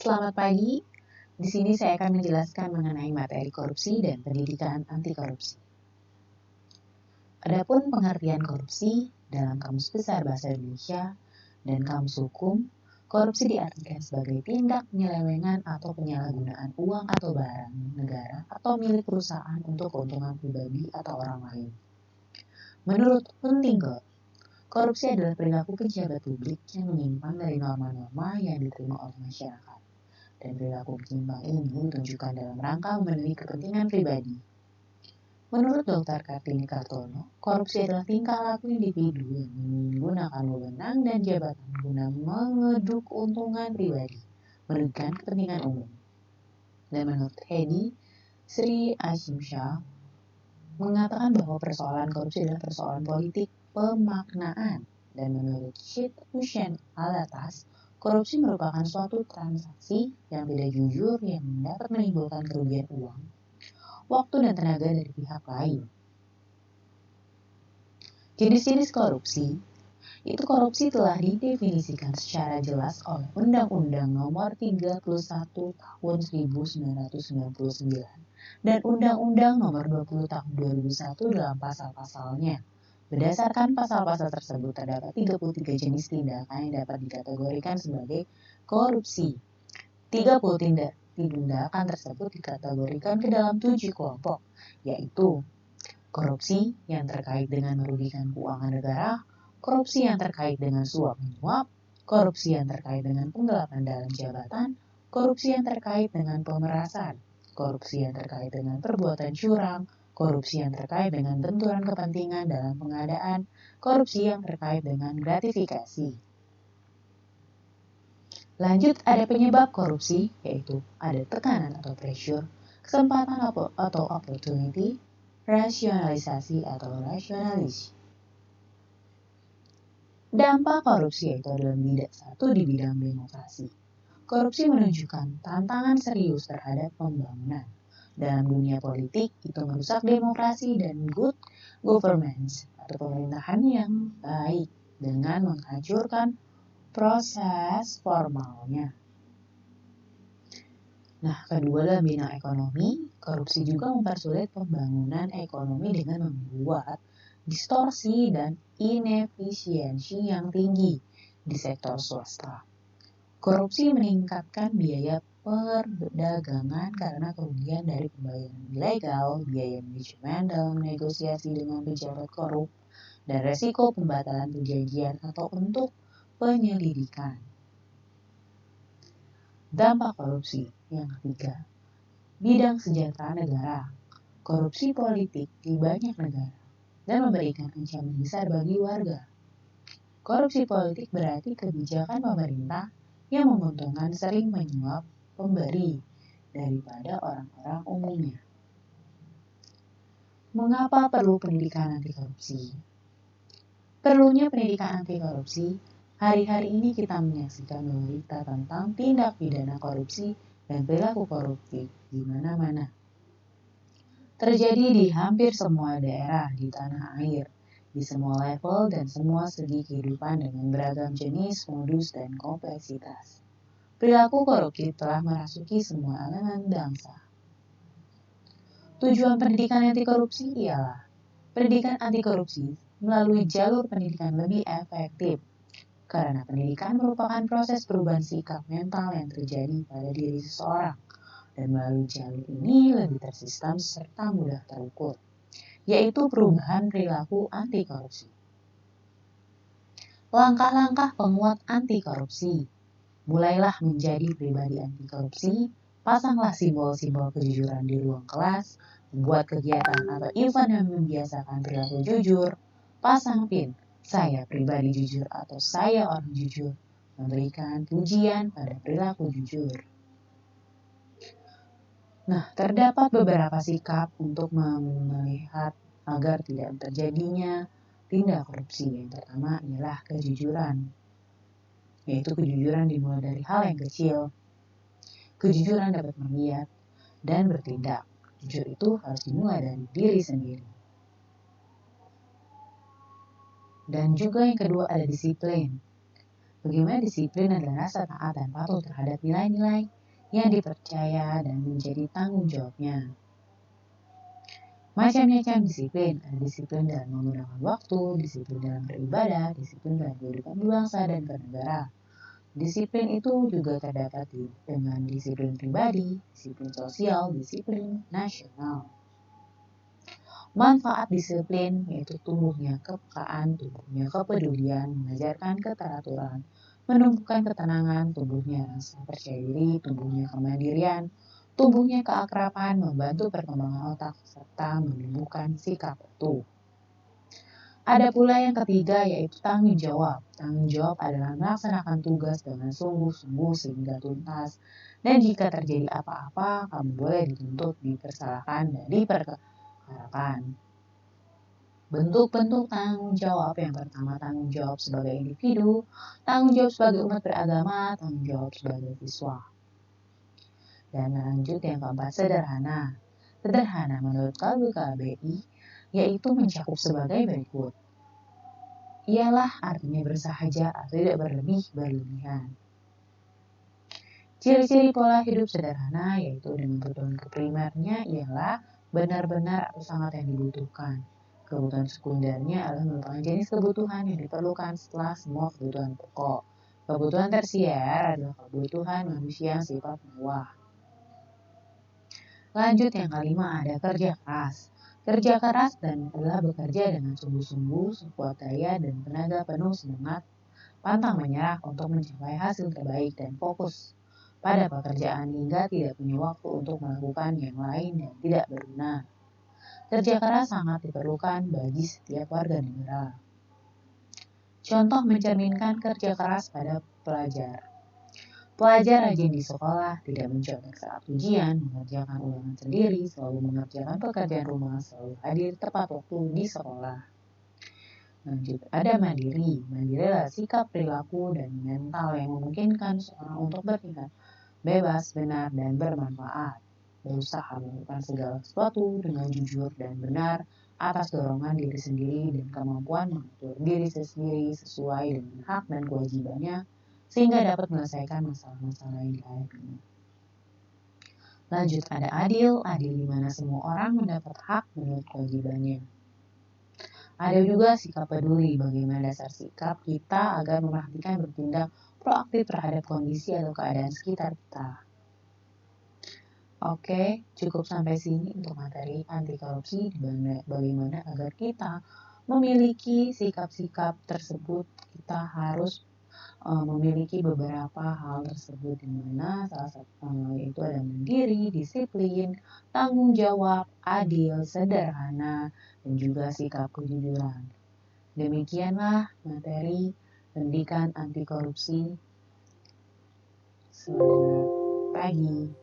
Selamat pagi. Di sini saya akan menjelaskan mengenai materi korupsi dan pendidikan anti korupsi. Adapun pengertian korupsi dalam Kamus Besar Bahasa Indonesia dan Kamus Hukum, korupsi diartikan sebagai tindak penyelewengan atau penyalahgunaan uang atau barang negara atau milik perusahaan untuk keuntungan pribadi atau orang lain. Menurut Huntington, korupsi adalah perilaku pejabat publik yang menyimpang dari norma-norma yang diterima oleh masyarakat. Dan perilaku penyimpang ini ditunjukkan dalam rangka memenuhi kepentingan pribadi. Menurut Dr. Kartini Kartono, korupsi adalah tingkah laku individu yang menggunakan wewenang dan jabatan guna mengeduk keuntungan pribadi, merugikan kepentingan umum. Dan menurut Hedi Sri Ashimshah mengatakan bahwa persoalan korupsi adalah persoalan politik pemaknaan. Dan menurut Syed Hussein Alatas, korupsi merupakan suatu transaksi yang tidak jujur yang dapat menimbulkan kerugian uang, waktu dan tenaga dari pihak lain. Jenis-jenis korupsi, itu korupsi telah didefinisikan secara jelas oleh Undang-Undang Nomor 31 Tahun 1999 dan Undang-Undang Nomor 20 Tahun 2001 dalam pasal-pasalnya. Berdasarkan pasal-pasal tersebut terdapat 33 jenis tindakan yang dapat dikategorikan sebagai korupsi. 30 tindakan tersebut dikategorikan ke dalam 7 kelompok, yaitu korupsi yang terkait dengan merugikan keuangan negara, korupsi yang terkait dengan suap-menyuap, korupsi yang terkait dengan penggelapan dalam jabatan, korupsi yang terkait dengan pemerasan, korupsi yang terkait dengan perbuatan curang, korupsi yang terkait dengan benturan kepentingan dalam pengadaan, korupsi yang terkait dengan gratifikasi. Lanjut, ada penyebab korupsi, yaitu ada tekanan atau pressure, kesempatan atau opportunity, rasionalisasi atau rationalisasi. Dampak korupsi yaitu adalah di bidang demokrasi. Korupsi menunjukkan tantangan serius terhadap pembangunan. Dalam dunia politik, itu merusak demokrasi dan good governance atau pemerintahan yang baik dengan menghancurkan proses formalnya. Nah, kedua dalam bidang ekonomi, korupsi juga mempersulit pembangunan ekonomi dengan membuat distorsi dan inefisiensi yang tinggi di sektor swasta. Korupsi meningkatkan biaya perdagangan karena kerugian dari pembayaran ilegal, biaya manajemen dalam negosiasi dengan pejabat korup, dan resiko pembatalan perjanjian atau untuk penyelidikan. Dampak korupsi yang ketiga, bidang kesejahteraan negara. Korupsi politik di banyak negara dan memberikan ancaman besar bagi warga. Korupsi politik berarti kebijakan pemerintah yang menguntungkan sering menyuap pemberi daripada orang-orang umumnya. Mengapa perlu pendidikan anti korupsi? Perlunya pendidikan anti korupsi, hari-hari ini kita menyaksikan berita tentang tindak pidana korupsi dan perilaku koruptif di mana-mana. Terjadi di hampir semua daerah di tanah air, di semua level dan semua segi kehidupan dengan beragam jenis, modus, dan kompleksitas. Perilaku koruptif telah merasuki semua elemen bangsa. Tujuan pendidikan anti korupsi ialah pendidikan anti korupsi melalui jalur pendidikan lebih efektif, karena pendidikan merupakan proses perubahan sikap mental yang terjadi pada diri seseorang, dan melalui jalur ini lebih tersistem serta mudah terukur, yaitu perubahan perilaku anti korupsi. Langkah-langkah penguat anti korupsi. Mulailah menjadi pribadi anti korupsi, pasanglah simbol-simbol kejujuran di ruang kelas, buat kegiatan atau event yang membiasakan perilaku jujur, pasang pin, saya pribadi jujur atau saya orang jujur, memberikan pujian pada perilaku jujur. Nah, terdapat beberapa sikap untuk melihat agar tidak terjadinya tindak korupsi. Yang pertama ialah kejujuran, yaitu kejujuran dimulai dari hal yang kecil. Kejujuran dapat melihat dan bertindak. Jujur itu harus dimulai dari diri sendiri. Dan juga yang kedua ada disiplin. Bagaimana disiplin adalah rasa taat dan patuh terhadap nilai-nilai yang dipercaya dan menjadi tanggung jawabnya. Macam-macam disiplin, ada disiplin dalam menggunakan waktu, disiplin dalam beribadah, disiplin dalam kehidupan berbangsa dan bernegara. Disiplin itu juga terdapat dengan disiplin pribadi, disiplin sosial, disiplin nasional. Manfaat disiplin yaitu tumbuhnya kepekaan, tumbuhnya kepedulian, mengajarkan keteraturan, menumbuhkan ketenangan, tumbuhnya rasa percaya diri, tumbuhnya kemandirian, tumbuhnya keakraban, membantu perkembangan otak, serta menumbuhkan sikap patuh. Ada pula yang ketiga yaitu tanggung jawab. Tanggung jawab adalah melaksanakan tugas dengan sungguh-sungguh sehingga tuntas. Dan jika terjadi apa-apa, kamu boleh dituntut, dipersalahkan, dan diperkarakan. Bentuk-bentuk tanggung jawab yang pertama tanggung jawab sebagai individu, tanggung jawab sebagai umat beragama, tanggung jawab sebagai siswa. Dan lanjut yang keempat, sederhana. Sederhana menurut KBKBI yaitu mencakup sebagai berikut. Ialah artinya bersahaja atau tidak berlebihan. Ciri-ciri pola hidup sederhana yaitu dengan kebutuhan primernya ialah benar-benar atau sangat yang dibutuhkan. Kebutuhan sekundernya adalah merupakan jenis kebutuhan yang diperlukan setelah semua kebutuhan pokok. Kebutuhan tersier adalah kebutuhan manusia yang sifat mewah. Lanjut yang kelima ada kerja keras. Kerja keras dan adalah bekerja dengan sungguh-sungguh, sekuat daya dan tenaga penuh semangat, pantang menyerah untuk mencapai hasil terbaik dan fokus pada pekerjaan hingga tidak punya waktu untuk melakukan yang lain yang tidak berguna. Kerja keras sangat diperlukan bagi setiap warga negara. Contoh mencerminkan kerja keras pada pelajar. Pelajar rajin di sekolah, tidak mencontek saat ujian, mengerjakan ulangan sendiri, selalu mengerjakan pekerjaan rumah, selalu hadir tepat waktu di sekolah. Lanjut, ada mandiri. Mandiri adalah sikap, perilaku, dan mental yang memungkinkan seorang untuk bertindak bebas, benar, dan bermanfaat. Berusaha melakukan segala sesuatu dengan jujur dan benar atas dorongan diri sendiri dan kemampuan mengatur diri sendiri sesuai dengan hak dan kewajibannya sehingga dapat menyelesaikan masalah-masalah yang dihadapinya. Lanjut ada adil di mana semua orang mendapat hak menurut kewajibannya. Ada juga sikap peduli, bagaimana dasar sikap kita agar memperhatikan bertindak proaktif terhadap kondisi atau keadaan sekitar kita. Oke, cukup sampai sini untuk materi anti korupsi, bagaimana agar kita memiliki sikap-sikap tersebut. Kita harus memiliki beberapa hal tersebut di mana salah satu yaitu ada mandiri, disiplin, tanggung jawab, adil, sederhana, dan juga sikap kejujuran. Demikianlah materi pendidikan anti korupsi. Selamat pagi.